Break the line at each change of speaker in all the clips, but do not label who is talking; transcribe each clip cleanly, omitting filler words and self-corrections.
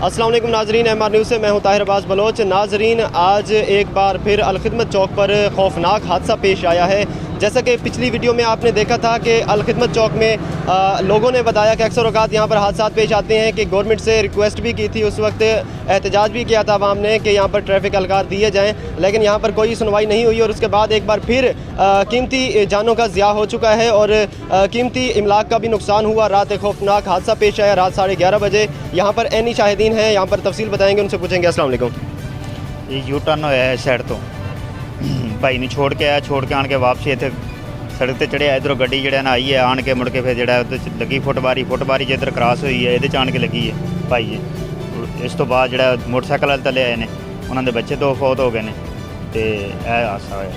अस्सलाम वालेकुम नाजरीन, MR न्यूज़ से मैं हूं ताहिर अब्बास बलोच। नाजरीन, आज एक बार फिर अलखिदमत चौक पर खौफनाक हादसा पेश आया है। जैसा कि पिछली वीडियो में आपने देखा था कि अलखिदमत चौक में लोगों ने बताया कि अक्सर औक़ात यहाँ पर हादसा पेश आते हैं कि गवर्नमेंट से रिक्वेस्ट भी की थी, उस वक्त एहतजाज भी किया था अवाम ने कि यहाँ पर ट्रैफिक अलकार दिए जाएँ, लेकिन यहाँ पर कोई सुनवाई नहीं हुई और उसके बाद एक बार फिर कीमती जानों का ज़िया हो चुका है और कीमती इमलाक का भी नुकसान हुआ। रात एक खौफनाक हादसा पेश आया रात 11:30 बजे। यहाँ पर एनी शाहिदीन हैं, यहाँ पर तफसील बताएंगे, उनसे पूछेंगे। अस्सलाम वालेकुम।
ये यू टर्न होया है साइड तो भाई नहीं छोड़ के आया, छोड़ के आन के वापसी इतने सड़क पर चढ़िया, इधरों गड्डी जड़ा ना आई है आन के मुड़ के फिर जड़ा लगी फुटबारी जो इधर क्रॉस हुई है ये आन के लगी है भाई है। इस तो बाद जड़ा मोटरसाइकिल वाले तले आए ने उन्होंने बच्चे 2 फौत हो गए ने तो यह हादसा होया।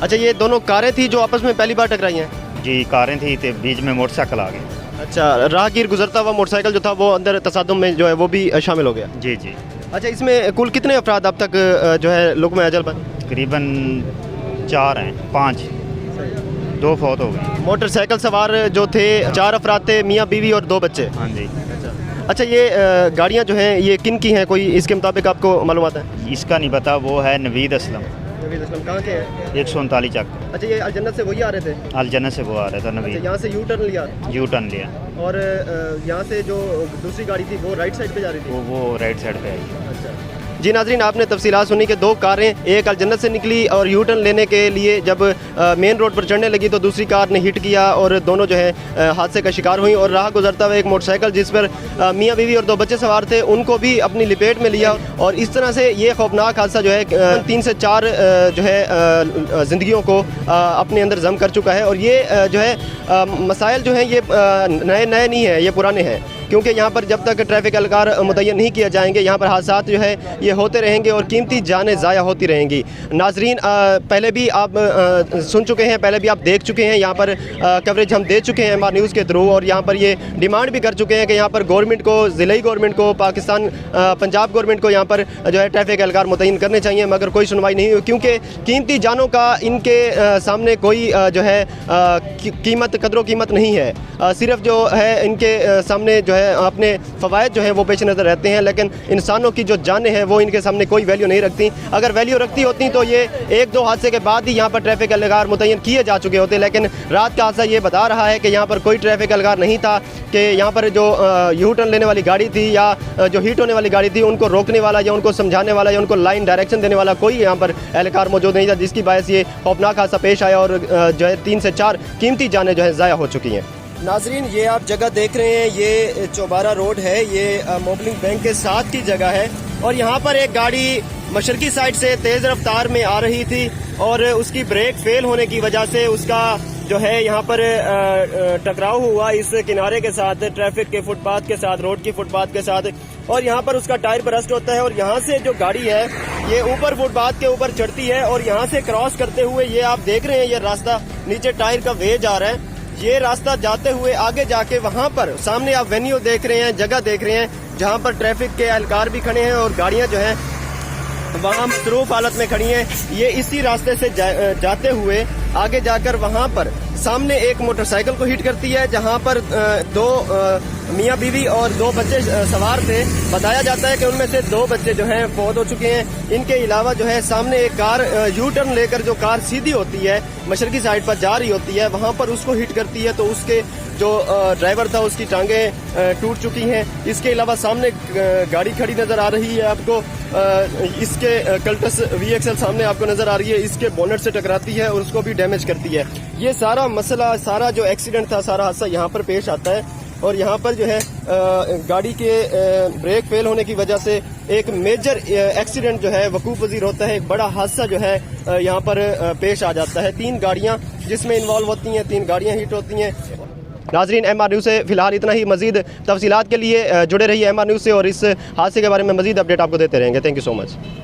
अच्छा, ये दोनों कारें थी जो आपस में पहली बार टकराई हैं?
जी, कारें थी तो बीच में मोटरसाइकिल आ गए।
अच्छा, राहगीर गुजरता हुआ मोटरसाइकिल जो था वो अंदर तसादुम में जो है वो भी शामिल हो गया?
जी जी।
अच्छा, इसमें कुल कितने अफराद अब तक जो है लुक़्म अजल पर?
तकरीबन 4 हैं, 5 2 फौत हो गए।
मोटरसाइकिल सवार जो थे 4 अफराद थे, मियाँ बीवी और 2 बच्चे?
हाँ जी।
अच्छा, ये गाड़ियाँ जो हैं ये किन की हैं, कोई इसके मुताबिक आपको मालूमात है?
इसका नहीं पता, वो है नवीद असलम।
नवीद असलम कहाँ के हैं?
139 चक।
अच्छा, ये अलजन्नत से वही आ रहे थे?
अलजन्नत से वो आ रहा था नवीद।
अच्छा, यहाँ से यू टर्न लिया?
यू टर्न लिया
और यहाँ से जो दूसरी गाड़ी थी वो राइट साइड पे जा रही थी?
वो राइट साइड पे आई।
अच्छा जी, नाजरीन, आपने तफसीलात सुनी कि 2 कारें एक अलजन्नत से निकली और यू टर्न लेने के लिए जब मेन रोड पर चढ़ने लगी तो दूसरी कार ने हिट किया और दोनों जो है हादसे का शिकार हुई और राह गुजरता हुआ एक मोटरसाइकिल जिस पर मियाँ बीवी और 2 बच्चे सवार थे उनको भी अपनी लपेट में लिया और इस तरह से ये खौफनाक हादसा जो है 3 से 4 जो है ज़िंदगियों को अपने अंदर जम कर चुका है। और ये जो है मसाइल जो हैं ये नए नहीं हैं, ये पुराने हैं, क्योंकि यहाँ पर जब तक ट्रैफिक अलकार मुतय्यन नहीं किया जाएंगे यहाँ पर हादसा जो है ये होते रहेंगे और कीमती जानें ज़ाया होती रहेंगी। नाजरीन, पहले भी आप सुन चुके हैं, पहले भी आप देख चुके हैं, यहाँ पर कवरेज हम दे चुके हैं MR न्यूज़ के थ्रू और यहाँ पर ये डिमांड भी कर चुके हैं कि यहाँ पर गवर्नमेंट को, ज़िले गवर्नमेंट को, पाकिस्तान पंजाब गवर्नमेंत को यहाँ पर जो है ट्रैफिक अलकार मुतय्यन करने चाहिए, मगर कोई सुनवाई नहीं हुई क्योंकि कीमती जानों का इनके सामने कोई जो है कीमत, कदर कीमत नहीं है। सिर्फ जो है इनके सामने जो है अपने फ़वायद जो हैं वो पेश नज़र रहते हैं, लेकिन इंसानों की जो जानें हैं वो इनके सामने कोई वैल्यू नहीं रखती। अगर वैल्यू रखती होती तो ये 1-2 हादसे के बाद ही यहाँ पर ट्रैफिक अलगार मुतय्यन किए जा चुके होते, लेकिन रात का हादसा ये बता रहा है कि यहाँ पर कोई ट्रैफिक अलगार नहीं था, कि यहाँ पर जो यू टर्न लेने वाली गाड़ी थी या जो हिट होने वाली गाड़ी थी उनको रोकने वाला या उनको समझाने वाला या उनको लाइन डायरेक्शन देने वाला कोई यहाँ पर एहलकार मौजूद नहीं था, जिसकी वजह से ये खौफनाक हादसा पेश आया और जो है 3 से 4 कीमती जानें जो है ज़ाया हो चुकी हैं। नाजरीन, ये आप जगह देख रहे हैं, ये चौबारा रोड है, ये मोबलिंग बैंक के साथ की जगह है और यहाँ पर एक गाड़ी मशरकी साइड से तेज़ रफ्तार में आ रही थी और उसकी ब्रेक फेल होने की वजह से उसका जो है यहाँ पर टकराव हुआ इस किनारे के साथ, ट्रैफिक के फुटपाथ के साथ, रोड की फुटपाथ के साथ, और यहाँ पर उसका टायर बरस्ट होता है और यहाँ से जो गाड़ी है ये ऊपर फुटपाथ के ऊपर चढ़ती है और यहाँ से क्रॉस करते हुए ये आप देख रहे हैं ये रास्ता नीचे टायर का वे जा रहा है। ये रास्ता जाते हुए आगे जाके वहाँ पर सामने आप वेन्यू देख रहे हैं, जगह देख रहे हैं जहाँ पर ट्रैफिक के एहलकार भी खड़े हैं और गाड़ियाँ जो हैं वहाँ मसरूफ हालत में खड़ी हैं। ये इसी रास्ते से जाते हुए आगे जाकर वहाँ पर सामने एक मोटरसाइकिल को हिट करती है जहाँ पर 2 मियाँ बीवी और 2 बच्चे सवार थे। बताया जाता है कि उनमें से 2 बच्चे जो हैं फौत हो चुके हैं। इनके अलावा जो है सामने एक कार यू टर्न लेकर जो कार सीधी होती है मशरकी साइड पर जा रही होती है वहाँ पर उसको हिट करती है तो उसके जो ड्राइवर था उसकी टांगें टूट चुकी हैं। इसके अलावा सामने गाड़ी खड़ी नज़र आ रही है आपको, इसके कल्टस VXL सामने आपको नज़र आ रही है, इसके बोनेट से टकराती है और उसको भी डैमेज करती है। ये सारा मसला, सारा जो एक्सीडेंट था, सारा हादसा यहाँ पर पेश आता है और यहाँ पर जो है गाड़ी के ब्रेक फेल होने की वजह से एक मेजर एक्सीडेंट जो है वकूफ़ पज़ीर होता है, एक बड़ा हादसा जो है यहाँ पर पेश आ जाता है। 3 गाड़ियाँ जिसमें इन्वॉल्व होती हैं, 3 गाड़ियाँ हिट होती हैं। नाजरीन, MR न्यूज़ से फ़िलहाल इतना ही। मज़ीद तफसीलात के लिए जुड़े रहिए MR न्यूज़ से और इस हादसे के बारे में मज़ीद अपडेट आपको देते रहेंगे। Thank you so much.